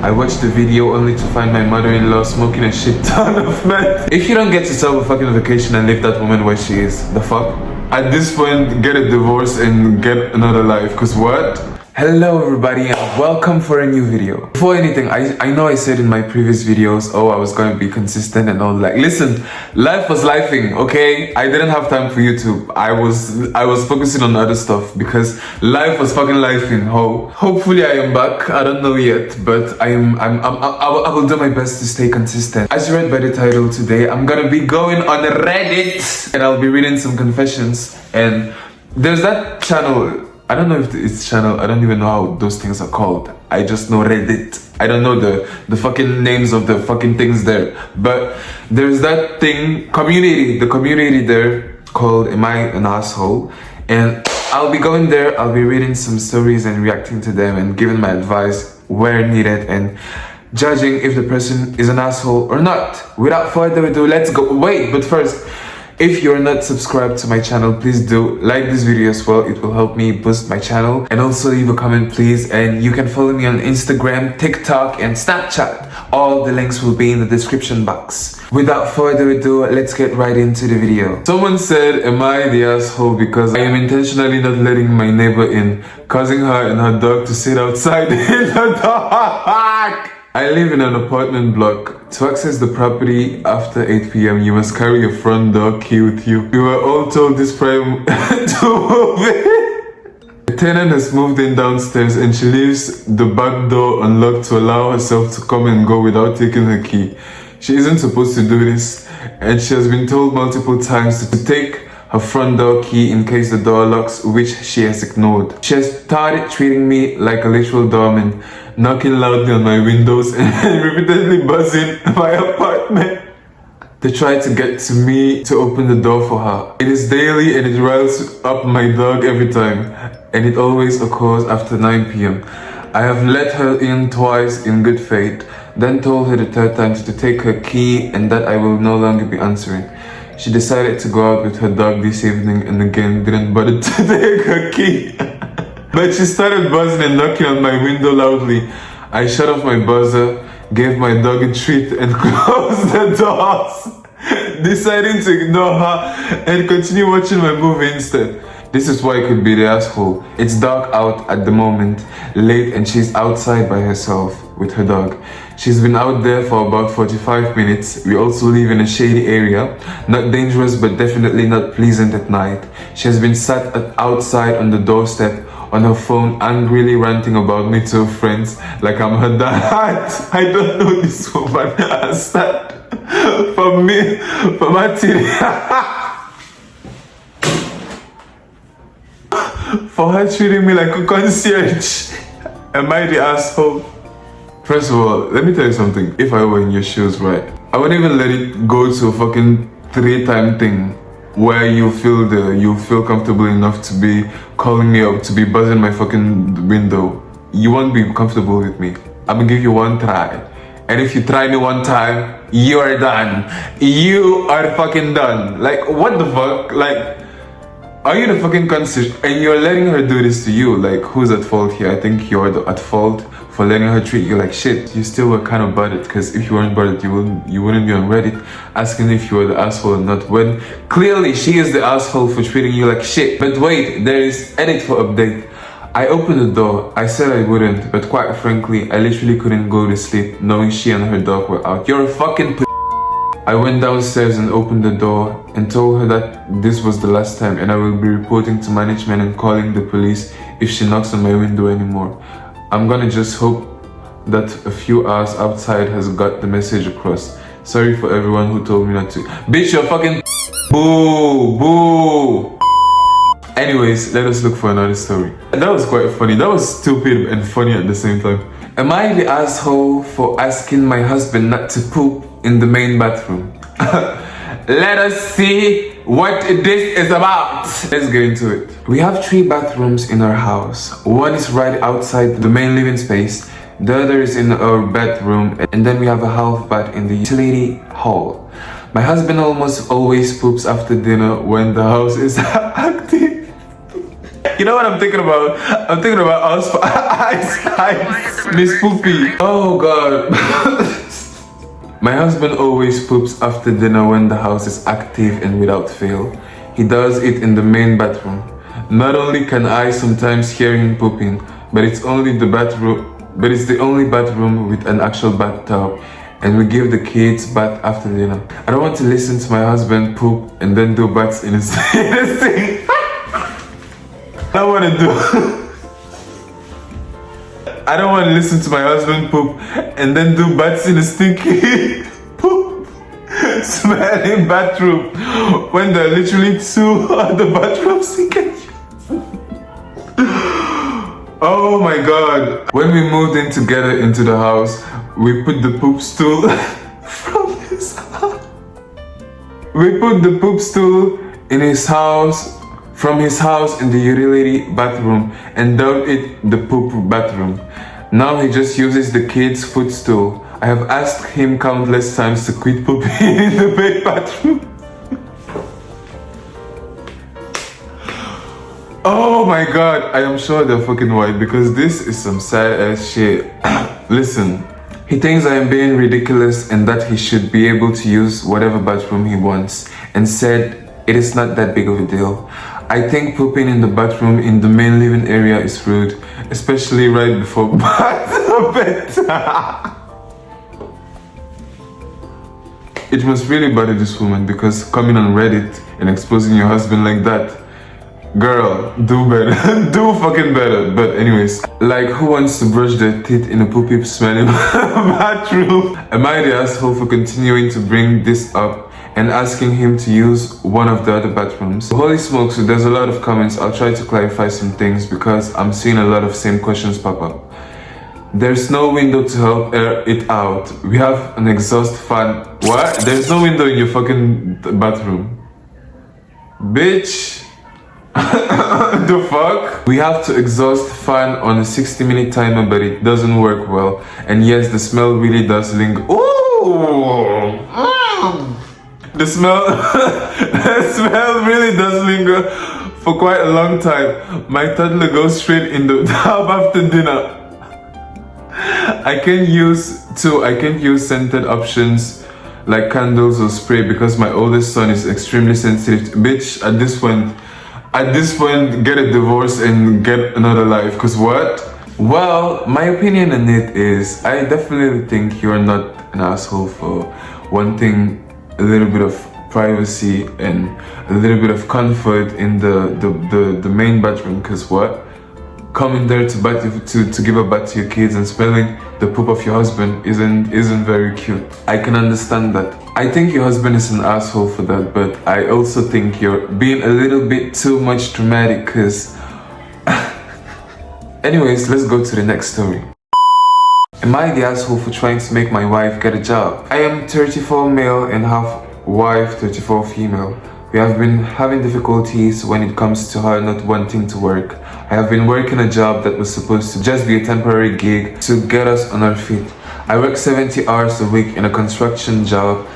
I watched the video only to find my mother-in-law smoking a shit ton of meth. If you don't get yourself a fucking vacation and leave that woman where she is, the fuck? At this point, get a divorce and get another life, cause what? Hello everybody and welcome for a new video. Before anything, I know I said in my previous videos, oh, I was gonna be consistent and all that. Listen, life was lifing, okay? I didn't have time for YouTube. I was focusing on other stuff because life was fucking lifing. Hopefully I am back. I don't know yet, but I will do my best to stay consistent. As you read by the title today, I'm gonna be going on Reddit and I'll be reading some confessions. And there's that channel. I don't know if it's channel, I don't even know how those things are called. I just know Reddit. I don't know the fucking names of the fucking things there. But there's that thing, the community there called Am I an Asshole? And I'll be going there, I'll be reading some stories and reacting to them and giving my advice where needed and judging if the person is an asshole or not. Without further ado, let's go. Wait, but first, if you're not subscribed to my channel, please do like this video as well. It will help me boost my channel. And also leave a comment, please. And you can follow me on Instagram, TikTok, and Snapchat. All the links will be in the description box. Without further ado, let's get right into the video. Someone said, am I the asshole because I am intentionally not letting my neighbor in, causing her and her dog to sit outside in the dark? I live in an apartment block. To access the property after 8 p.m, you must carry a front door key with you. We were all told this prior to move in. The tenant has moved in downstairs and she leaves the back door unlocked to allow herself to come and go without taking her key. She isn't supposed to do this, and she has been told multiple times to take her front door key in case the door locks, which she has ignored. She has started treating me like a literal doorman, knocking loudly on my windows and repeatedly buzzing my apartment. They try to get to me to open the door for her. It is daily and it riles up my dog every time, and it always occurs after 9 p.m. I have let her in twice in good faith, then told her the third time to take her key and that I will no longer be answering. She decided to go out with her dog this evening and again didn't bother to take her key. But she started buzzing and knocking on my window loudly. I shut off my buzzer, gave my dog a treat and closed the doors, deciding to ignore her and continue watching my movie instead. This is why I could be the asshole. It's dark out at the moment, late, and she's outside by herself with her dog. She's been out there for about 45 minutes. We also live in a shady area, not dangerous but definitely not pleasant at night. She has been sat outside on the doorstep on her phone, angrily ranting about me to her friends like I'm her dad. I don't know this woman has that for me, for my TV. For her treating me like a concierge. Am I the asshole? First of all, let me tell you something. If I were in your shoes, right, I wouldn't even let it go to a fucking 3-time thing where you feel comfortable enough to be calling me up, to be buzzing my fucking window. You won't be comfortable with me. I'm gonna give you one try. And if you try me one time, you are done. You are fucking done. Like, what the fuck? Like, are you the fucking concierge and you're letting her do this to you? Like, who's at fault here? I think you're at fault for letting her treat you like shit. You still were kind of bothered, because if you weren't bothered, you wouldn't be on Reddit asking if you were the asshole or not, when clearly she is the asshole for treating you like shit. But wait, there is edit for update. I opened the door. I said I wouldn't, but quite frankly, I literally couldn't go to sleep knowing she and her dog were out. You're a fucking I went downstairs and opened the door and told her that this was the last time and I will be reporting to management and calling the police if she knocks on my window anymore. I'm gonna just hope that a few hours outside has got the message across. Sorry for everyone who told me not to. Bitch, you're fucking boo, boo. Anyways, let us look for another story. That was quite funny. That was stupid and funny at the same time. Am I the asshole for asking my husband not to poop in the main bathroom? Let us see what this is about. Let's get into it. We have 3 bathrooms in our house. One is right outside the main living space. The other is in our bedroom. And then we have a half bath in the utility hall. My husband almost always poops after dinner when the house is active. You know what I'm thinking about? I'm thinking about Ice Spice, Miss Poopy. Oh God. My husband always poops after dinner when the house is active and without fail. He does it in the main bathroom. Not only can I sometimes hear him pooping, but it's the only bathroom with an actual bathtub, and we give the kids bath after dinner. I don't want to listen to my husband poop and then do baths in his sink. I don't want to do. I don't want to listen to my husband poop and then do baths in a stinky poop smelling bathroom when there are literally 2 other bathrooms he can use. Oh my God. When we moved in together into the house, we put the poop stool from his house. We put the poop stool in his house, from his house in the utility bathroom, and dubbed it the poop bathroom. Now he just uses the kids' footstool. I have asked him countless times to quit pooping in the big bathroom. Oh my God, I am sure they're fucking white because this is some sad ass shit. Listen, he thinks I am being ridiculous and that he should be able to use whatever bathroom he wants, and said it is not that big of a deal. I think pooping in the bathroom in the main living area is rude, especially right before bedtime. It must really bother this woman because coming on Reddit and exposing your husband like that, girl, do better. Do fucking better. But anyways, like, who wants to brush their teeth in a poopy smelling bathroom? Am I the asshole for continuing to bring this up and asking him to use one of the other bathrooms? Holy smokes, so there's a lot of comments. I'll try to clarify some things because I'm seeing a lot of same questions pop up. There's no window to help air it out. We have an exhaust fan. What? There's no window in your fucking bathroom. Bitch. The fuck? We have to exhaust fan on a 60-minute timer, but it doesn't work well. And yes, the smell really does linger. Ooh! The smell really does linger for quite a long time. My toddler goes straight in the tub after dinner. I can't use scented options like candles or spray because my oldest son is extremely sensitive. Bitch, at this point, get a divorce and get another life. Cause what? Well, my opinion on it is, I definitely think you're not an asshole for wanting a little bit of privacy and a little bit of comfort in the main bathroom. Cause what? Coming there to give a bath to your kids and smelling the poop of your husband isn't very cute. I can understand that. I think your husband is an asshole for that, but I also think you're being a little bit too much dramatic. Cause anyways, let's go to the next story. Am I the asshole for trying to make my wife get a job? I am 34 male and half wife, 34 female. We have been having difficulties when it comes to her not wanting to work. I have been working a job that was supposed to just be a temporary gig to get us on our feet. I work 70 hours a week in a construction job.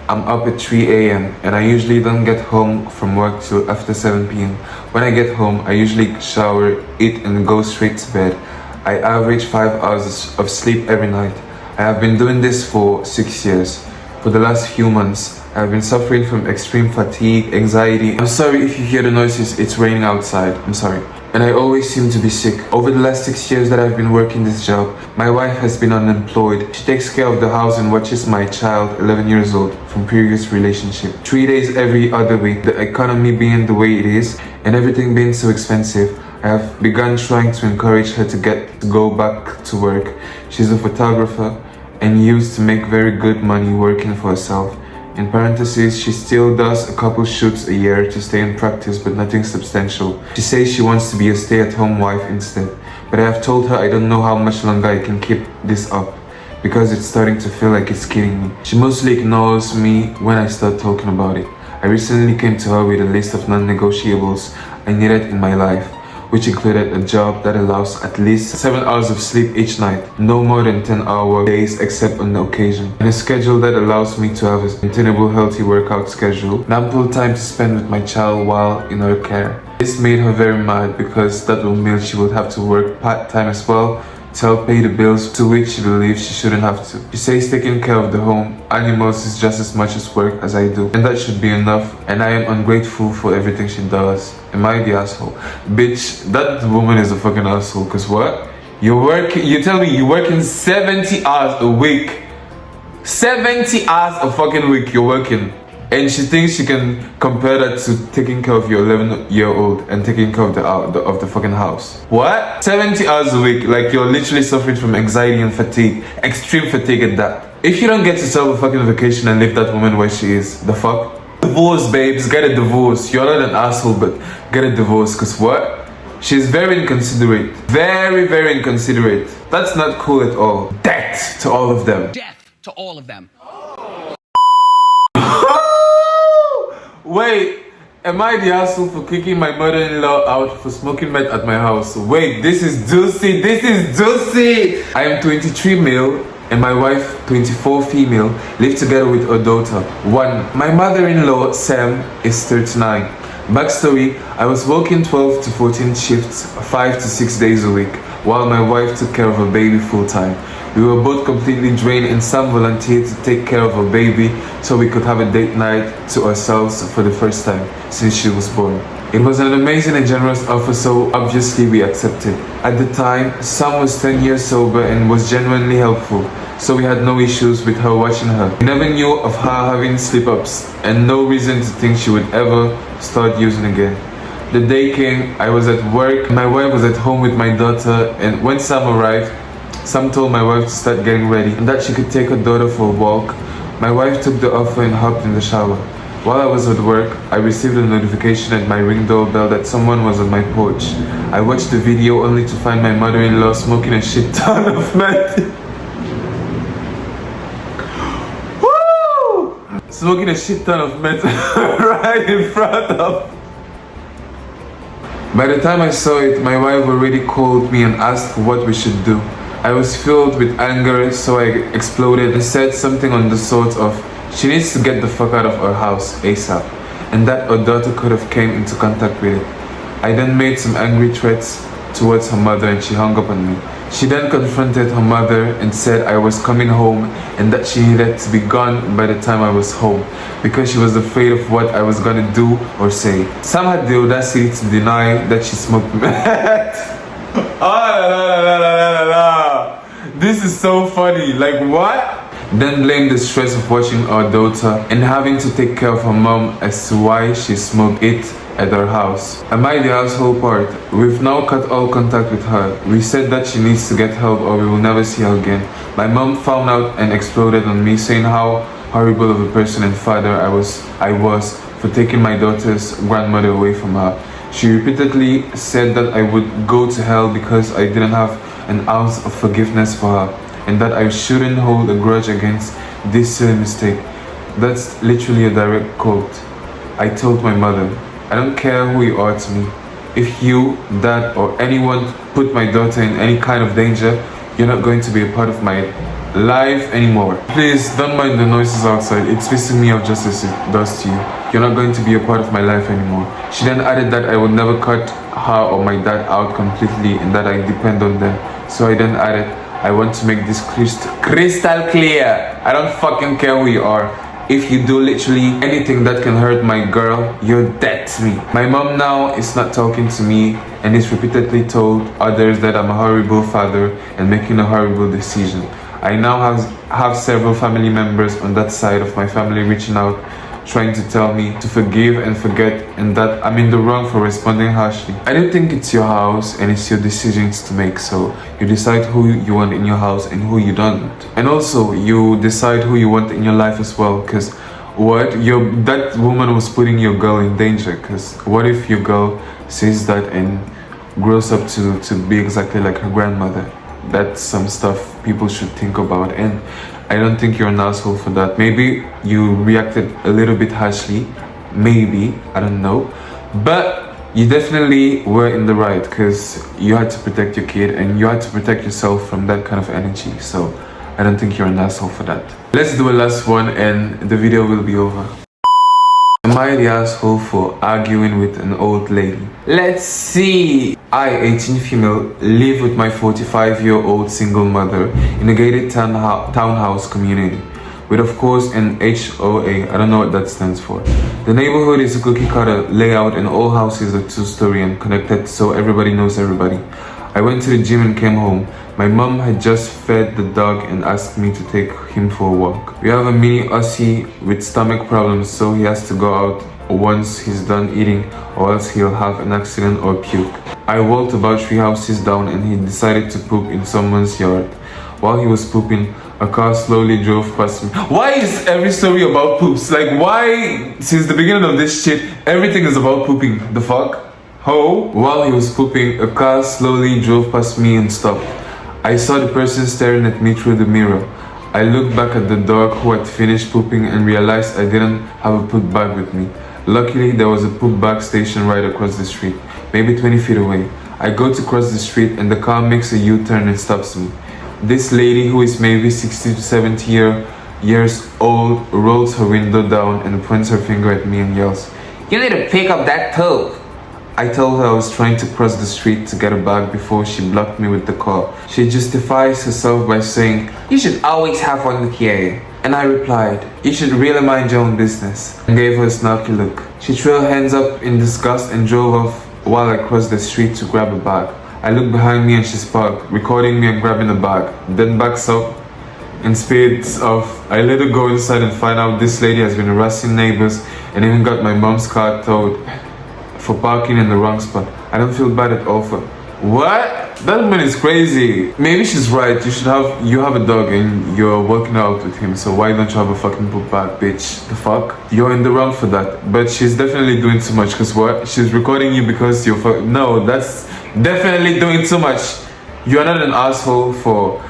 I'm up at 3 a.m. and I usually don't get home from work till after 7 p.m. When I get home, I usually shower, eat and go straight to bed. I average 5 hours of sleep every night. I have been doing this for 6 years. For the last few months, I have been suffering from extreme fatigue, anxiety. I'm sorry if you hear the noises, it's raining outside. I'm sorry. And I always seem to be sick. Over the last 6 years that I've been working this job, my wife has been unemployed. She takes care of the house and watches my child, 11 years old, from previous relationship. 3 days every other week. The economy being the way it is and everything being so expensive, I have begun trying to encourage her to go back to work. She's a photographer and used to make very good money working for herself. In parentheses, she still does a couple shoots a year to stay in practice, but nothing substantial. She says she wants to be a stay-at-home wife instead, but I have told her I don't know how much longer I can keep this up, because it's starting to feel like it's killing me. She mostly ignores me when I start talking about it. I recently came to her with a list of non-negotiables I needed in my life. which included a job that allows at least 7 hours of sleep each night, no more than 10-hour days except on the occasion, and a schedule that allows me to have a maintainable healthy workout schedule, and ample time to spend with my child while in her care. This made her very mad because that will mean she would have to work part-time as well to help pay the bills, to which she believes she shouldn't have to. She says taking care of the home, animals is just as much as work as I do, and that should be enough, and I am ungrateful for everything she does. Am I the asshole? Bitch, that woman is a fucking asshole, cause what? You tell me you're working 70 hours a week. 70 hours a fucking week you're working. And she thinks she can compare that to taking care of your 11-year-old and taking care of the fucking house. What? 70 hours a week, like you're literally suffering from anxiety and fatigue. Extreme fatigue at that. If you don't get yourself a fucking vacation and leave that woman where she is, the fuck? Divorce, babes, get a divorce. You're not an asshole, but get a divorce, cause what? She's very inconsiderate. Very, very inconsiderate. That's not cool at all. Death to all of them. Death to all of them. Wait, am I the asshole for kicking my mother-in-law out for smoking meth at my house? Wait, this is juicy, this is juicy! I am 23 male and my wife, 24 female, live together with her daughter, 1. My mother-in-law, Sam, is 39. Backstory, I was working 12 to 14 shifts, 5 to 6 days a week, while my wife took care of her baby full-time. We were both completely drained and Sam volunteered to take care of her baby so we could have a date night to ourselves for the first time since she was born. It was an amazing and generous offer, so obviously we accepted. At the time, Sam was 10 years sober and was genuinely helpful, so we had no issues with her watching her. We never knew of her having slip-ups and no reason to think she would ever start using again. The day came, I was at work, my wife was at home with my daughter, and when Sam arrived, Sam told my wife to start getting ready and that she could take her daughter for a walk. My wife took the offer and hopped in the shower. While I was at work, I received a notification at my ring doorbell that someone was on my porch. I watched the video only to find my mother-in-law smoking a shit ton of meth. Woo! Smoking a shit ton of meth right in front of. By the time I saw it, my wife already called me and asked what we should do. I was filled with anger, so I exploded and said something on the sort of, she needs to get the fuck out of our house ASAP, and that her daughter could have came into contact with it. I then made some angry threats towards her mother and she hung up on me. She then confronted her mother and said I was coming home and that she needed to be gone by the time I was home because she was afraid of what I was gonna do or say. Sam had the audacity to deny that she smoked meth. This is so funny, like what? Then blamed the stress of watching our daughter and having to take care of her mom as to why she smoked it at our house. Am I the asshole part? We've now cut all contact with her. We said that she needs to get help or we will never see her again. My mom found out and exploded on me, saying how horrible of a person and father I was for taking my daughter's grandmother away from her. She repeatedly said that I would go to hell because I didn't have an ounce of forgiveness for her and that I shouldn't hold a grudge against this silly mistake. That's literally a direct quote. I told my mother, I don't care who you are to me. If you, dad, or anyone put my daughter in any kind of danger, you're not going to be a part of my life anymore. Please don't mind the noises outside. It's pissing me off just as it does to you. You're not going to be a part of my life anymore. She then added that I would never cut her or my dad out completely and that I depend on them. So I then added, I want to make this crystal clear. I don't fucking care who you are. If you do literally anything that can hurt my girl, you're dead to me. My mom now is not talking to me and is repeatedly told others that I'm a horrible father and making a horrible decision. I now have several family members on that side of my family reaching out, trying to tell me to forgive and forget and that I'm in the wrong for responding harshly. I don't think it's your house and it's your decisions to make, so you decide who you want in your house and who you don't. And also, you decide who you want in your life as well, because that woman was putting your girl in danger, because what if your girl says that and grows up to be exactly like her grandmother? That's some stuff people should think about, and I don't think you're an asshole for that. Maybe you reacted a little bit harshly, maybe, I don't know, but you definitely were in the right because you had to protect your kid and you had to protect yourself from that kind of energy. So I don't think you're an asshole for that. Let's do a last one and the video will be over. Am I the asshole for arguing with an old lady? Let's see. I, 18 female, live with my 45-year-old single mother in a gated townhouse community with, of course, an HOA. I don't know what that stands for. The neighborhood is a cookie cutter layout and all houses are two-story and connected so everybody knows everybody. I went to the gym and came home. My mom had just fed the dog and asked me to take him for a walk. We have a mini Aussie with stomach problems, so he has to go out once he's done eating or else he'll have an accident or puke. I walked about 3 houses down and he decided to poop in someone's yard. While he was pooping, a car slowly drove past me. Why is every story about poops? Like, why, since the beginning of this shit, everything is about pooping? The fuck? Ho? While he was pooping, a car slowly drove past me and stopped. I saw the person staring at me through the mirror. I looked back at the dog who had finished pooping and realized I didn't have a poop bag with me. Luckily, there was a poop bag station right across the street, maybe 20 feet away. I go to cross the street and the car makes a U-turn and stops me. This lady, who is maybe 60 to 70 years old, rolls her window down and points her finger at me and yells, "You need to pick up that poop." I told her I was trying to cross the street to get a bag before she blocked me with the car. She justifies herself by saying, "You should always have one with you." And I replied, "You should really mind your own business," and gave her a snarky look. She threw her hands up in disgust and drove off while I crossed the street to grab a bag. I looked behind me and she's parked, recording me and grabbing the bag, then backs up and speeds off. I let her go inside and find out this lady has been harassing neighbors and even got my mom's car towed for parking in the wrong spot. I don't feel bad at all for... What? That woman is crazy. Maybe she's right. You have a dog and you're working out with him, so why don't you have a fucking poop bag, bitch? The fuck? You're in the wrong for that. But she's definitely doing too much, cause what? She's recording you because you're No, that's definitely doing too much. You're not an asshole for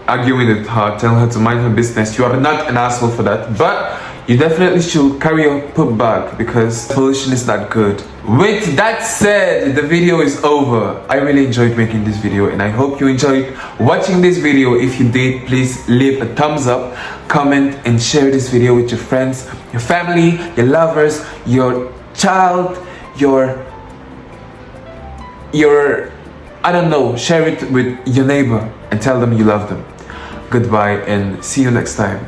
arguing with her, telling her to mind her business. You are not an asshole for that. But you definitely should carry a poop bag because pollution is not good. With that said, the video is over. I really enjoyed making this video and I hope you enjoyed watching this video. If you did, please leave a thumbs up, comment and share this video with your friends, your family, your lovers, your child, your I don't know, share it with your neighbor and tell them you love them. Goodbye and see you next time.